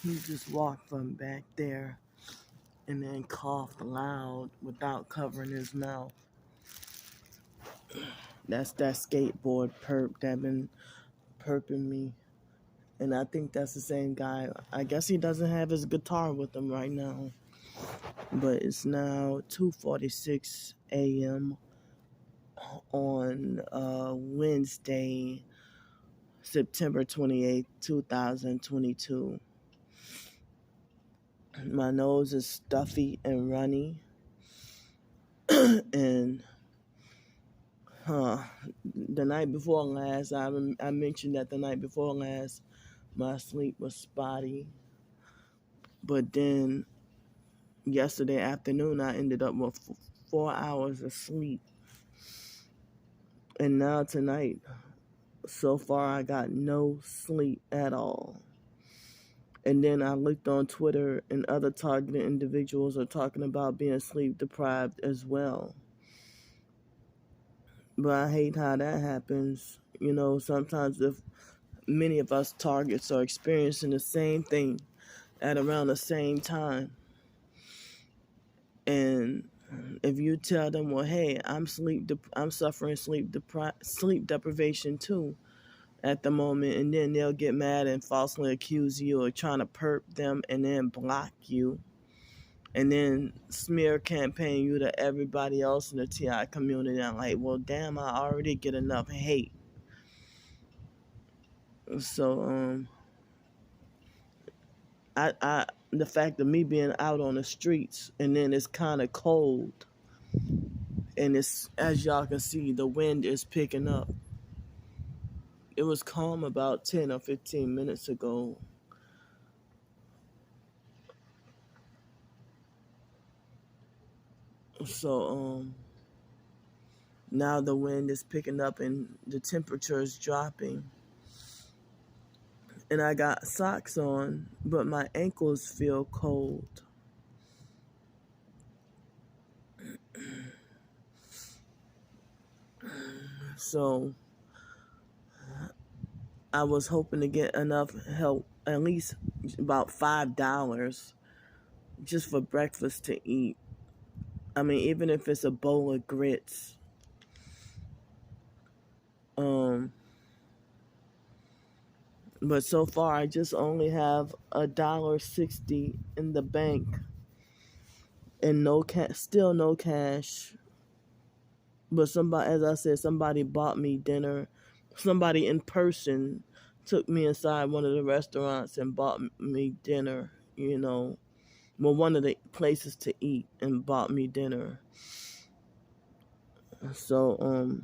He just walked from back there and then coughed loud without covering his mouth. That's that skateboard perp that been perping me. And I think that's the same guy. I guess he doesn't have his guitar with him right now. But it's now 2:46 a.m. on Wednesday, September 28th, 2022. My nose is stuffy and runny. And the night before last, I mentioned that the night before last, my sleep was spotty. But then yesterday afternoon, I ended up with 4 hours of sleep. And now tonight, so far, I got no sleep at all. And then I looked on Twitter, and other targeted individuals are talking about being sleep deprived as well. But I hate how that happens. You know, sometimes if many of us targets are experiencing the same thing at around the same time. And if you tell them, well, hey, I'm suffering sleep deprivation too at the moment, and then they'll get mad and falsely accuse you of trying to perp them and then block you and then smear campaign you to everybody else in the TI community. I'm like, well, damn, I already get enough hate. So the fact of me being out on the streets, and then it's kind of cold, and it's, as y'all can see, the wind is picking up. It was calm about 10 or 15 minutes ago. So now the wind is picking up and the temperature is dropping. And I got socks on, but my ankles feel cold. So I was hoping to get enough help, at least about $5 just for breakfast to eat. I mean, even if it's a bowl of grits. But so far, I just only have $1.60 in the bank, and still no cash. But somebody, as I said, somebody bought me dinner. Somebody in person took me inside one of the restaurants and bought me dinner. You know, well, one of the places to eat, and bought me dinner. So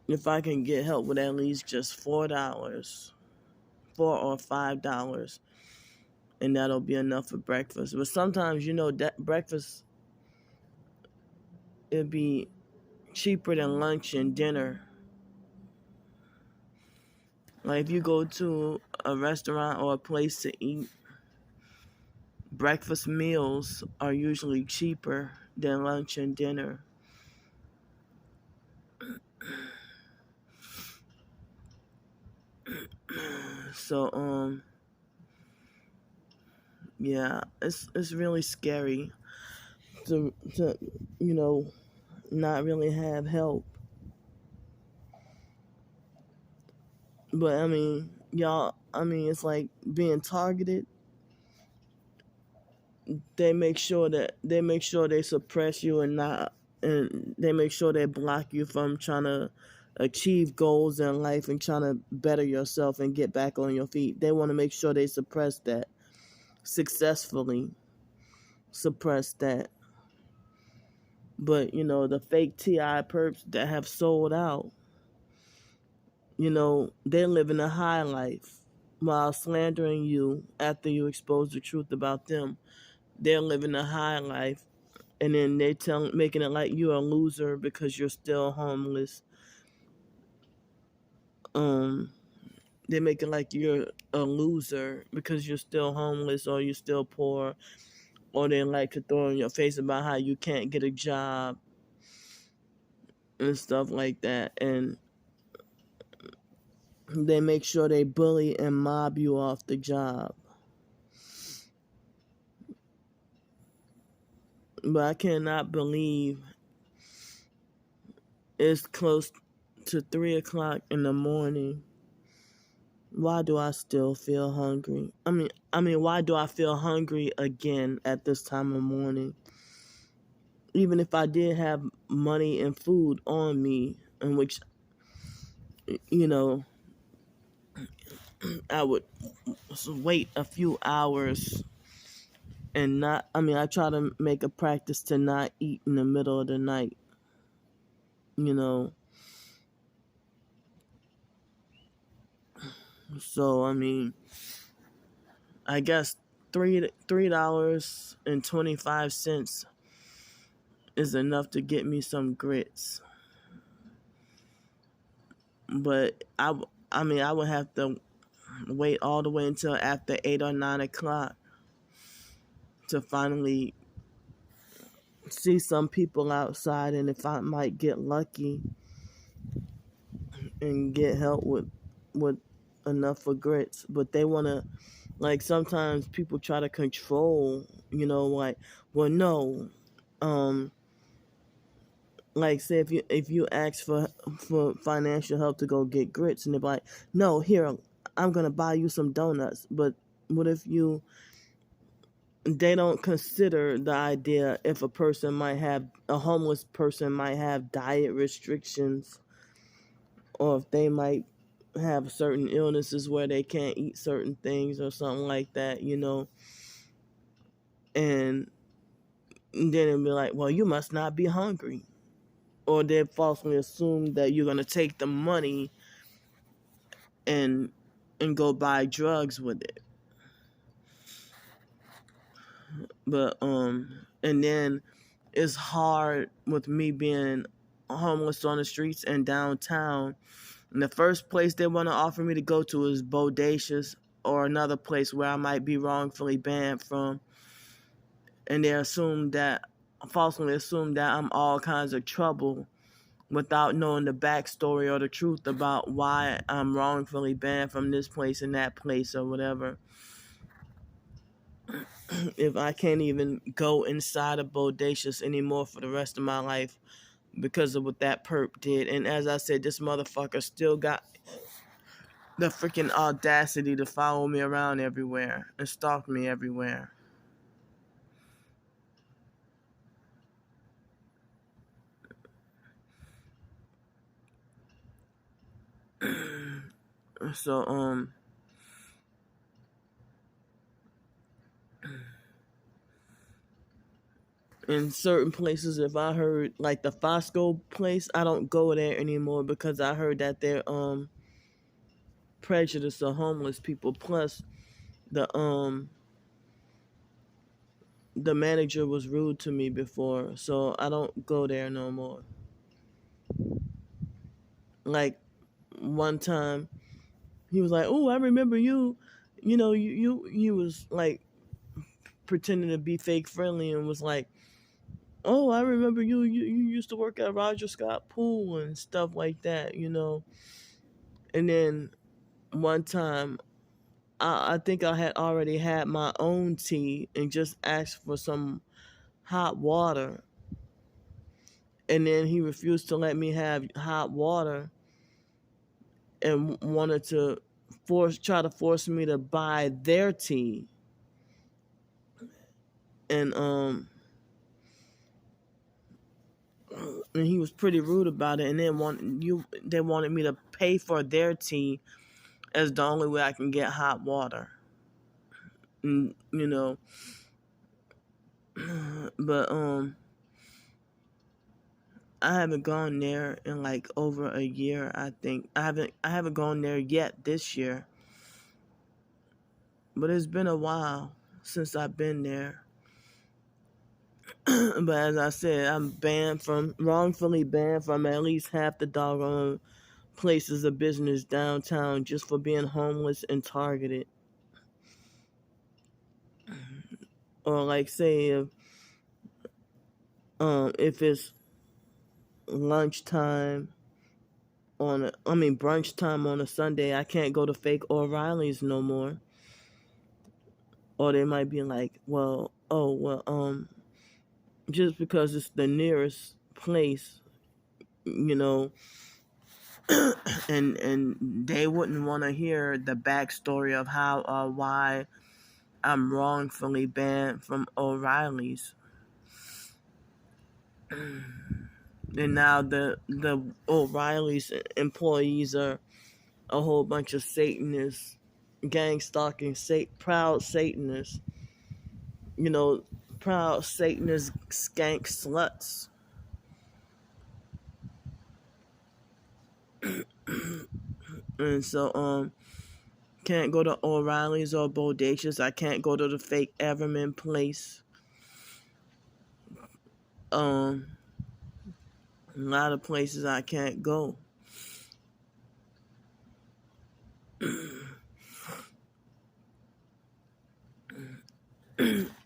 if I can get help with at least just $4 or $5, and that'll be enough for breakfast. But sometimes, you know, that breakfast, it'd be cheaper than lunch and dinner. Like if you go to a restaurant or a place to eat, breakfast meals are usually cheaper than lunch and dinner. So yeah, it's really scary to you know, not really have help. But I mean, y'all, it's like being targeted. They make sure they suppress you, and they make sure they block you from trying to achieve goals in life and trying to better yourself and get back on your feet. They want to make sure they successfully suppress that. But, you know, the fake TI perps that have sold out, you know, they're living a high life while slandering you after you expose the truth about them. They're living a high life, and then they making it like you're a loser because you're still homeless. They make it like you're a loser because you're still homeless or you're still poor, or they like to throw in your face about how you can't get a job and stuff like that. And they make sure they bully and mob you off the job. But I cannot believe it's close to 3 o'clock in the morning. Why do I still feel hungry? Why do I feel hungry again at this time of morning? Even if I did have money and food on me, in which, you know, I would wait a few hours and not, I try to make a practice to not eat in the middle of the night, you know. So, I guess $3.25 is enough to get me some grits. But I would have to wait all the way until after 8 or 9 o'clock to finally see some people outside, and if I might get lucky and get help with enough for grits. But they want to, like, sometimes people try to control, like, well, no, like, say if you ask for financial help to go get grits, and they're like, no, here, I'm gonna buy you some donuts. But what if they don't consider the idea if a homeless person might have diet restrictions, or if they might have certain illnesses where they can't eat certain things or something like that, and then it'll be like, well, you must not be hungry. Or they falsely assume that you're going to take the money and go buy drugs with it. But and then it's hard with me being homeless on the streets and downtown. And the first place they want to offer me to go to is Bodacious, or another place where I might be wrongfully banned from. And they falsely assume that I'm all kinds of trouble without knowing the backstory or the truth about why I'm wrongfully banned from this place and that place or whatever. If I can't even go inside of Bodacious anymore for the rest of my life because of what that perp did. And as I said, this motherfucker still got the freaking audacity to follow me around everywhere and stalk me everywhere. So, in certain places, if I heard, like the Fosco place, I don't go there anymore because I heard that they're prejudiced of homeless people. Plus, the manager was rude to me before, so I don't go there no more. Like, one time, he was like, "Oh, I remember you. You was like pretending to be fake friendly and was like, oh, I remember you. You used to work at Roger Scott Pool and stuff like that, And then one time, I think I had already had my own tea and just asked for some hot water. And then he refused to let me have hot water and wanted to try to force me to buy their tea. And he was pretty rude about it, and then they wanted me to pay for their tea as the only way I can get hot water. And, but I haven't gone there in like over a year. I think I haven't gone there yet this year, but it's been a while since I've been there. But as I said, I'm wrongfully banned from at least half the doggone places of business downtown just for being homeless and targeted. Or like, say if it's lunchtime brunch time on a Sunday, I can't go to fake O'Reilly's no more. Or they might be like, well, just because it's the nearest place, you know, and they wouldn't want to hear the backstory of how or why I'm wrongfully banned from O'Reilly's. And now the O'Reilly's employees are a whole bunch of Satanists, gang stalking, proud Satanists. You know, proud Satanist skank sluts. And so can't go to O'Reilly's or Bodacious. I can't go to the fake Everman place. A lot of places I can't go.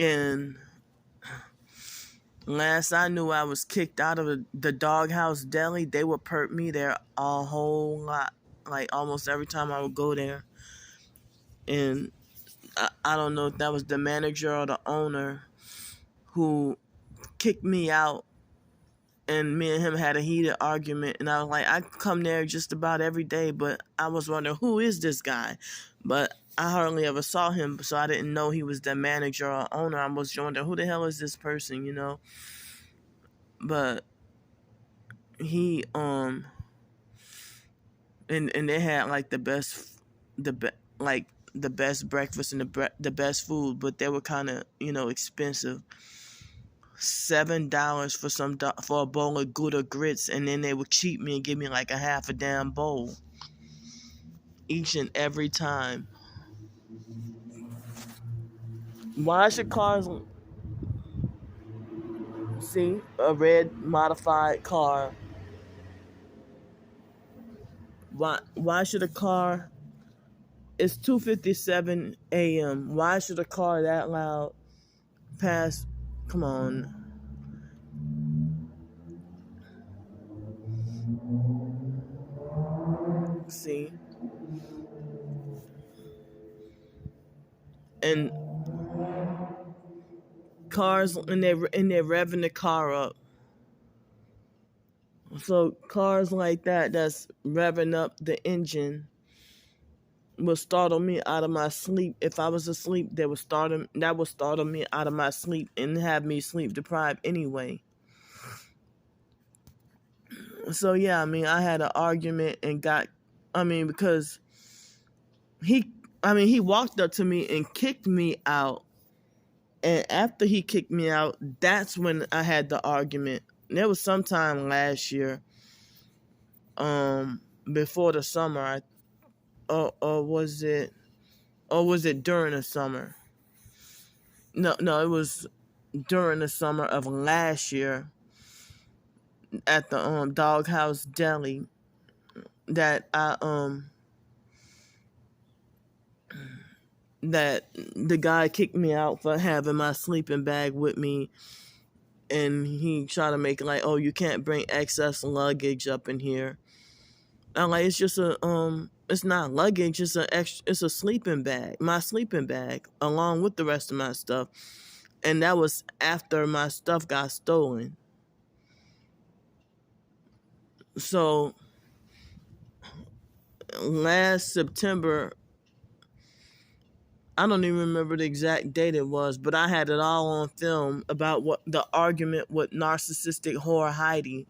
And last I knew, I was kicked out of the Doghouse Deli. They would perp me there a whole lot, like almost every time I would go there. And I don't know if that was the manager or the owner who kicked me out, and me and him had a heated argument. And I was like, I come there just about every day, but I was wondering, who is this guy? But I hardly ever saw him, so I didn't know he was the manager or owner. I was wondering, who the hell is this person, you know? But he and they had like the best breakfast and the best food, but they were kind of, you know, expensive. $7 for a bowl of Gouda grits, and then they would cheat me and give me like a half a damn bowl each and every time. Why should cars see a red modified car? Why should a car? It's 2:57 a.m. Why should a car that loud pass? Come on. See? And cars, and they're revving the car up. So cars like that's revving up the engine will startle me out of my sleep. If I was asleep, that would startle me out of my sleep and have me sleep deprived anyway. So yeah, I had an argument and because he walked up to me and kicked me out. And after he kicked me out, that's when I had the argument. There was sometime last year, before the summer, or was it during the summer? No, it was during the summer of last year at the Doghouse Deli that that the guy kicked me out for having my sleeping bag with me, and he tried to make it like, oh, you can't bring excess luggage up in here. I'm like, it's just it's not luggage, it's a sleeping bag, my sleeping bag, along with the rest of my stuff. And that was after my stuff got stolen. So last September, I don't even remember the exact date it was, but I had it all on film about what the argument with narcissistic whore Heidi.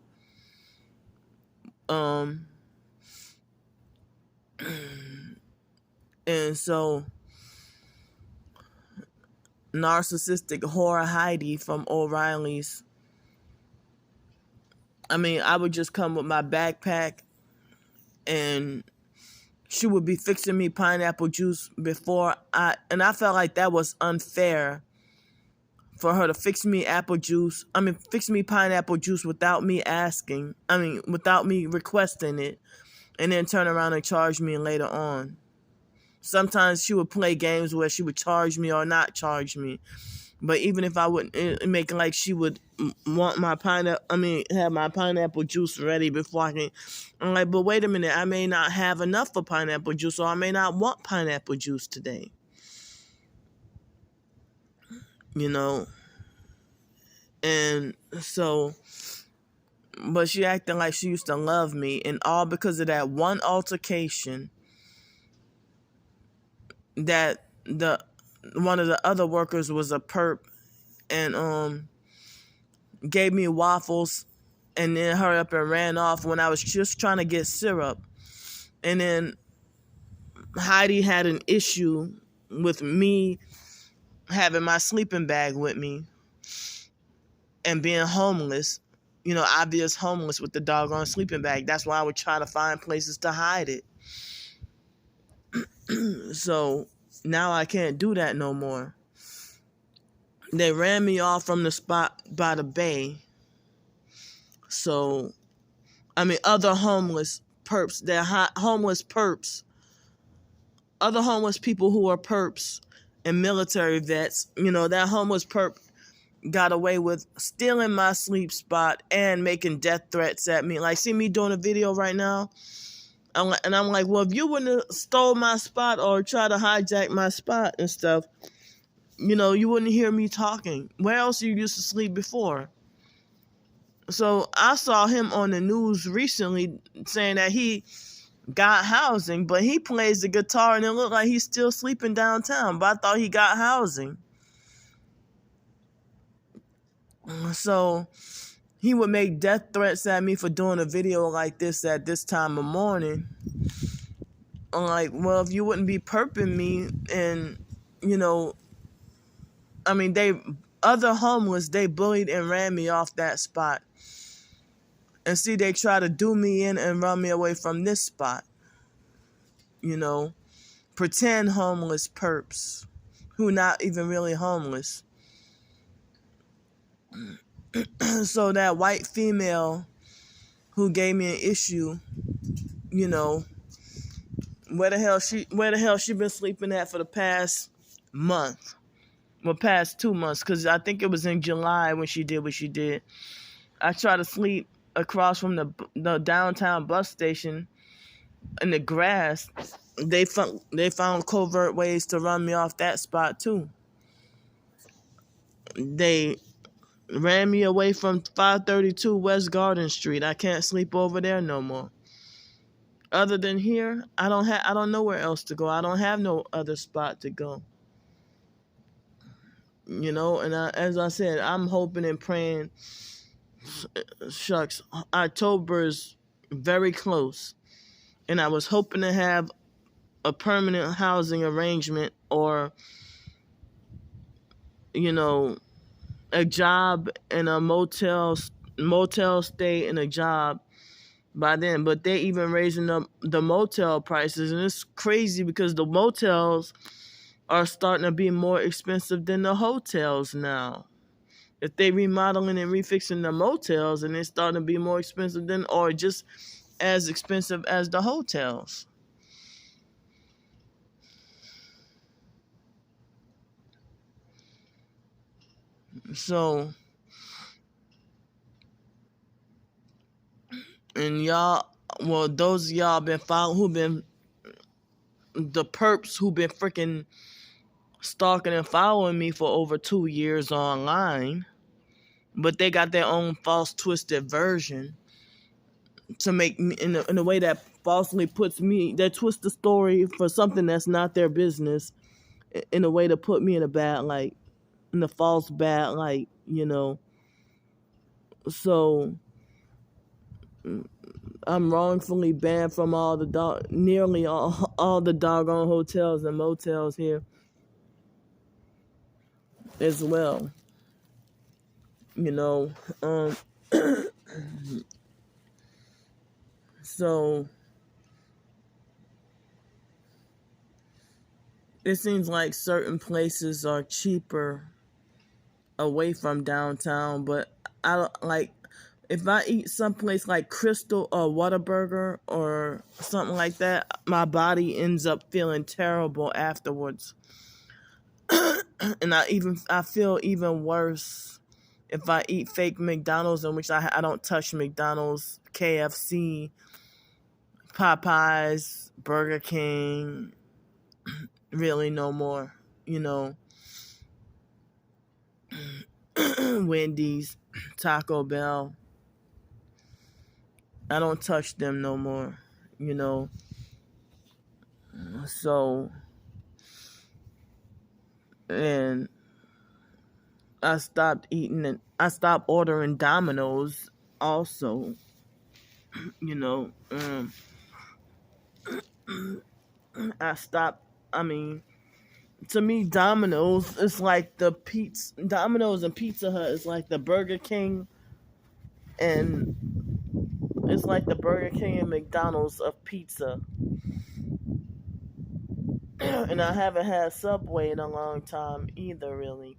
And so narcissistic whore Heidi from O'Reilly's, I would just come with my backpack and she would be fixing me pineapple juice and I felt like that was unfair for her to fix me pineapple juice without me asking, without me requesting it, and then turn around and charge me later on. Sometimes she would play games where she would charge me or not charge me. But even if I wouldn't make like she would want my pineapple, have my pineapple juice ready before I can. I'm like, but wait a minute, I may not have enough of pineapple juice, or I may not want pineapple juice today. And so, but she acting like she used to love me, and all because of that one altercation that one of the other workers was a perp and gave me waffles and then hurried up and ran off when I was just trying to get syrup. And then Heidi had an issue with me having my sleeping bag with me and being homeless, obvious homeless with the doggone sleeping bag. That's why I would try to find places to hide it. So now I can't do that no more. They ran me off from the spot by the bay. So, other homeless perps, they're homeless perps. Other homeless people who are perps and military vets, that homeless perp got away with stealing my sleep spot and making death threats at me. Like, see me doing a video right now? I'm like, well, if you wouldn't have stole my spot or tried to hijack my spot and stuff, you wouldn't hear me talking. Where else you used to sleep before? So I saw him on the news recently saying that he got housing, but he plays the guitar and it looked like he's still sleeping downtown. But I thought he got housing. So he would make death threats at me for doing a video like this at this time of morning. I'm like, well, if you wouldn't be perping me and, other homeless, they bullied and ran me off that spot. And see, they try to do me in and run me away from this spot. Pretend homeless perps who not even really homeless. So that white female who gave me an issue, where the hell she been sleeping at for the past month? Well, past 2 months, because I think it was in July when she did what she did. I tried to sleep across from the downtown bus station in the grass. They found covert ways to run me off that spot too. They ran me away from 532 West Garden Street. I can't sleep over there no more. Other than here, I don't know where else to go. I don't have no other spot to go. And as I said, I'm hoping and praying. Shucks, October's very close, and I was hoping to have a permanent housing arrangement or, a job in a motel stay and a job by then. But they even raising up the motel prices, and it's crazy because the motels are starting to be more expensive than the hotels now. If they remodeling and refixing the motels, and it's starting to be more expensive than, or just as expensive as the hotels. So, and y'all, well, those of y'all been following, the perps who've been freaking stalking and following me for over 2 years online, but they got their own false, twisted version to make me in a way that falsely puts me, that twist the story for something that's not their business, in a way to put me in a bad light, in a false bad light, So I'm wrongfully banned from nearly all the doggone hotels and motels here as well. So it seems like certain places are cheaper away from downtown, but I don't like, if I eat someplace like Crystal or Whataburger or something like that, my body ends up feeling terrible afterwards. And I feel even worse if I eat fake McDonald's, in which I don't touch McDonald's, KFC, Popeyes, Burger King, really no more. You know, Wendy's, Taco Bell. I don't touch them no more. You know, so and I stopped eating and I stopped ordering Domino's. Also, you know, I stopped. I mean, to me, Domino's is like the pizza. Domino's and Pizza Hut is like the Burger King, and it's like the Burger King and McDonald's of pizza. And I haven't had Subway in a long time either, really.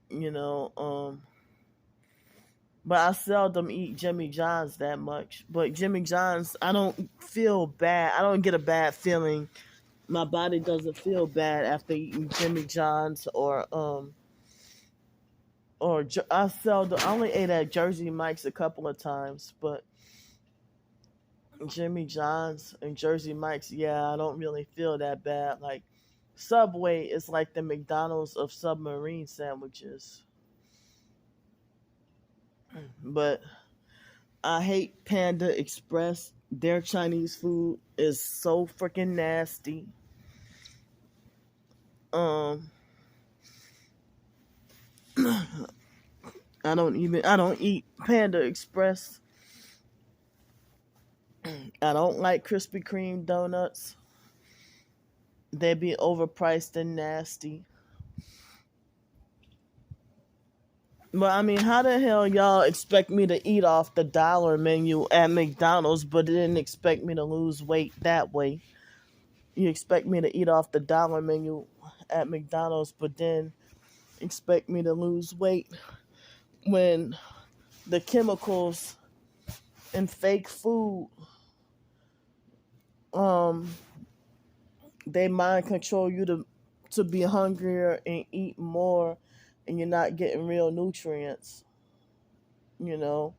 You know, but I seldom eat Jimmy John's that much. But Jimmy John's, I don't feel bad. I don't get a bad feeling. My body doesn't feel bad after eating Jimmy John's I only ate at Jersey Mike's a couple of times, but Jimmy John's and Jersey Mike's, yeah, I don't really feel that bad. Like Subway is like the McDonald's of submarine sandwiches. But I hate Panda Express. Their Chinese food is so freaking nasty. Um, I don't eat Panda Express. I don't like Krispy Kreme donuts. They be overpriced and nasty. But I mean, how the hell y'all expect me to eat off the dollar menu at McDonald's, but didn't expect me to lose weight that way? You expect me to eat off the dollar menu at McDonald's, but then expect me to lose weight when the chemicals in fake food, um, they mind control you to be hungrier and eat more, and you're not getting real nutrients. You know,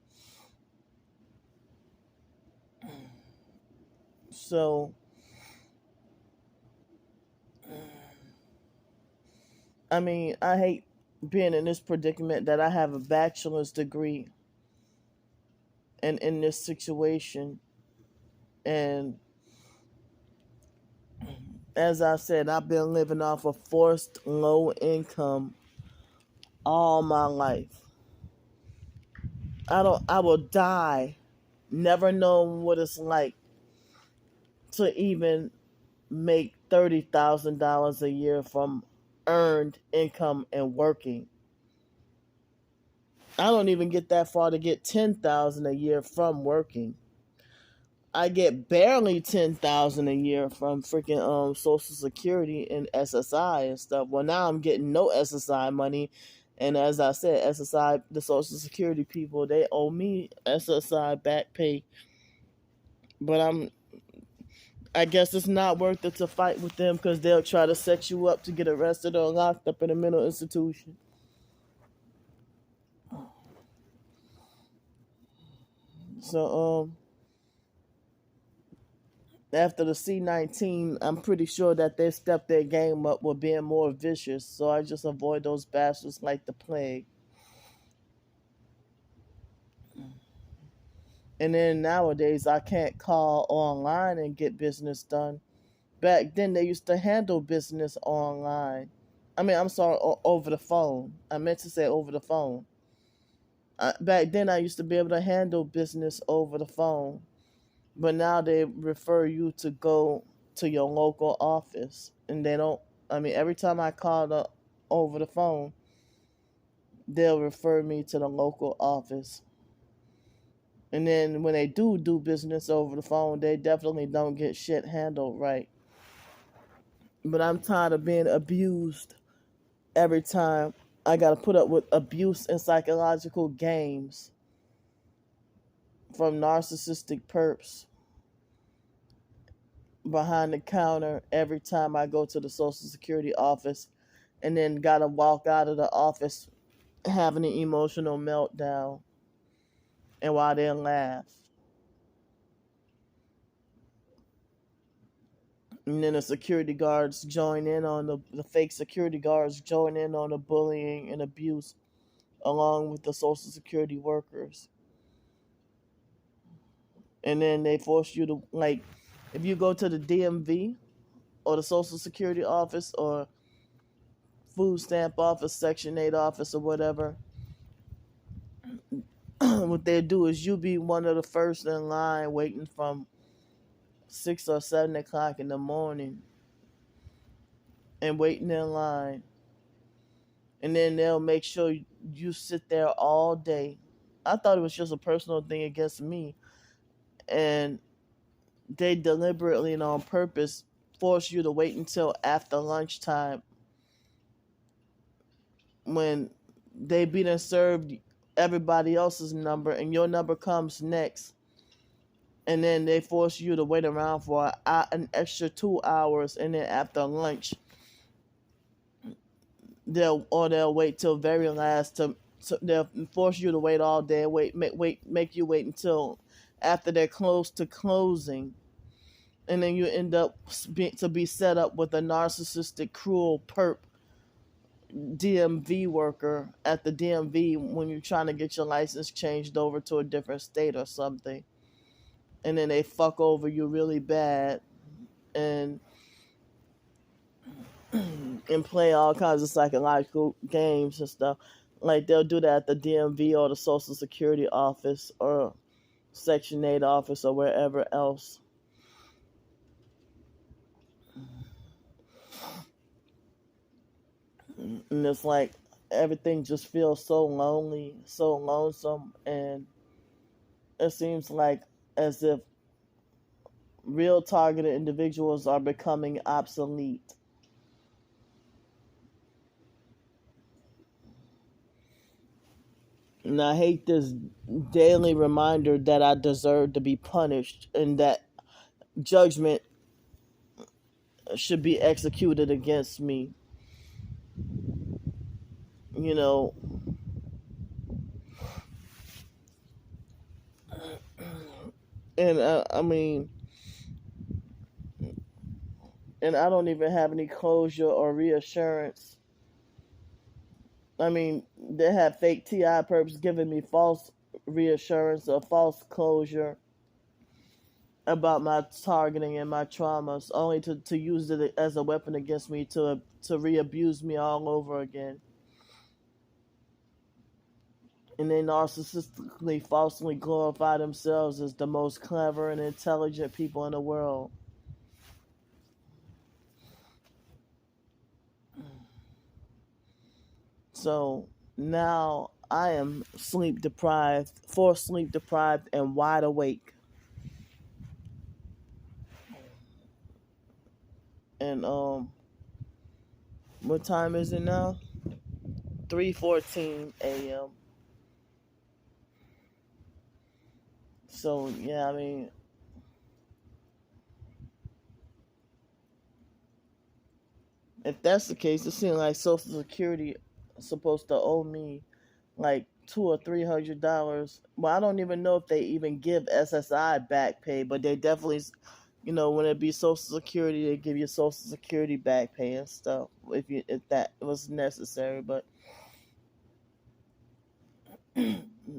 so I mean, I hate being in this predicament that I have a bachelor's degree and in this situation. And as I said, I've been living off a forced low income all my life. I will die never knowing what it's like to even make $30,000 a year from earned income and working. I don't even get that far to get 10,000 a year from working. I get barely 10,000 a year from freaking Social Security and SSI and stuff. Well, now I'm getting no SSI money, and as I said, SSI, the Social Security people, they owe me SSI back pay. But I guess it's not worth it to fight with them because they'll try to set you up to get arrested or locked up in a mental institution. So after the C-19, I'm pretty sure that they stepped their game up with being more vicious. So I just avoid those bastards like the plague. And then nowadays, I can't call online and get business done. Back then, they used to handle business online. I mean, I'm sorry, over the phone. I meant to say over the phone. Back then, I used to be able to handle business over the phone. But now they refer you to go to your local office. And they don't, I mean, every time I call over the phone, they'll refer me to the local office. And then when they do business over the phone, they definitely don't get shit handled right. But I'm tired of being abused every time. I got to put up with abuse and psychological games from narcissistic perps. behind the counter every time I go to the Social Security office, and then gotta walk out of the office having an emotional meltdown, and while they laugh. And then the security guards join in on the fake security guards join in on the bullying and abuse along with the Social Security workers. And then they force you to, like, if you go to the DMV or the Social Security office or food stamp office, Section 8 office, or whatever, what they do is you be one of the first in line waiting from 6 or 7 o'clock in the morning and waiting in line. And then they'll make sure you sit there all day. I thought it was just a personal thing against me. And they deliberately and on purpose force you to wait until after lunchtime when they be done served everybody else's number and your number comes next. And then they force you to wait around for an extra 2 hours, and then after lunch they'll wait till very last they'll force you to wait all day, make you wait until after they're close to closing, and then you end up to be set up with a narcissistic, cruel perp DMV worker at the DMV when you're trying to get your license changed over to a different state or something. And then they fuck over you really bad and play all kinds of psychological games and stuff. Like they'll do that at the DMV or the Social Security office or Section 8 office or wherever else. And it's like everything just feels so lonely, so lonesome, and it seems like as if real targeted individuals are becoming obsolete. And I hate this daily reminder that I deserve to be punished and that judgment should be executed against me. You know, and I mean, and I don't even have any closure or reassurance. I mean, they have fake TI perps giving me false reassurance or false closure about my targeting and my traumas, only to use it as a weapon against me to re-abuse me all over again. And they narcissistically, falsely glorify themselves as the most clever and intelligent people in the world. So now I am sleep deprived, forced sleep deprived, and wide awake. And what time is it now? 3:14 a.m. So yeah, I mean, if that's the case, it seems like Social Security is supposed to owe me like $200 or $300. Well, I don't even know if they even give SSI back pay, but they definitely, when it be Social Security, they give you Social Security back pay and stuff if that was necessary. But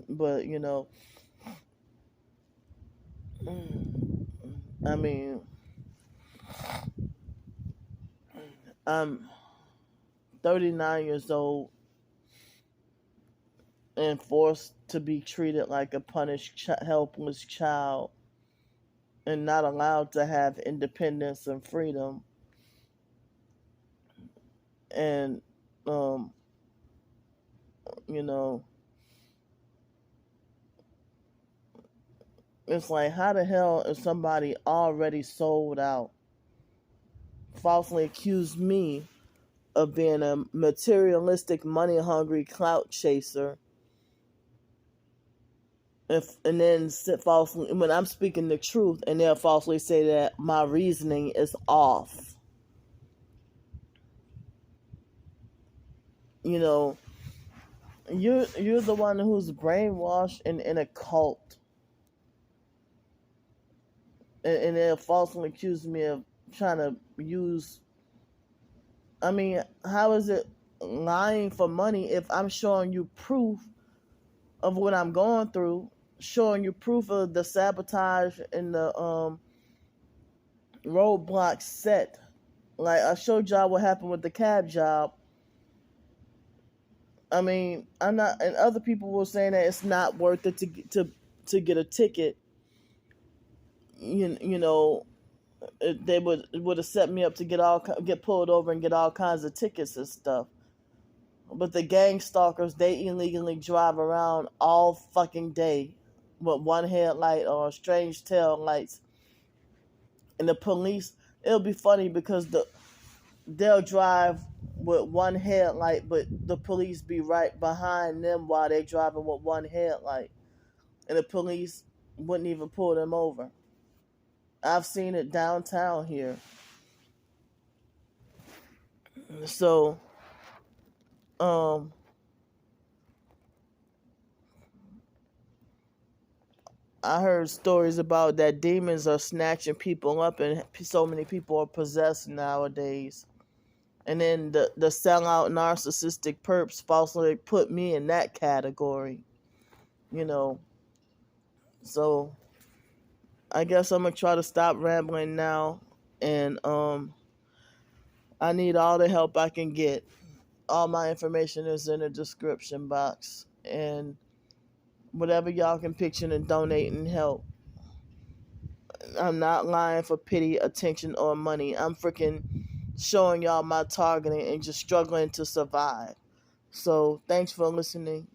but I mean, I'm 39 years old and forced to be treated like a punished, helpless child and not allowed to have independence and freedom. And, you know, it's like, how the hell is somebody already sold out falsely accused me of being a materialistic, money hungry clout chaser If and then falsely when I'm speaking the truth, and they'll falsely say that my reasoning is off. You know, you're the one who's brainwashed and in a cult, and they'll falsely accuse me of trying to use. I mean, how is it lying for money if I'm showing you proof of what I'm going through, showing you proof of the sabotage and the roadblock set. Like I showed y'all what happened with the cab job. I mean, I'm not, and other people were saying that it's not worth it to get a ticket. You know, they would have set me up to get pulled over and get all kinds of tickets and stuff. But the gang stalkers, they illegally drive around all fucking day with one headlight or strange tail lights. And the police, it'll be funny because they'll drive with one headlight, but the police be right behind them while they driving with one headlight. And the police wouldn't even pull them over. I've seen it downtown here. So, I heard stories about that demons are snatching people up, and so many people are possessed nowadays. And then the sellout narcissistic perps falsely put me in that category, you know. So I guess I'm gonna try to stop rambling now, and I need all the help I can get. All my information is in the description box, and whatever y'all can pitch in and donate and help. I'm not lying for pity, attention, or money. I'm freaking showing y'all my targeting and just struggling to survive. So thanks for listening.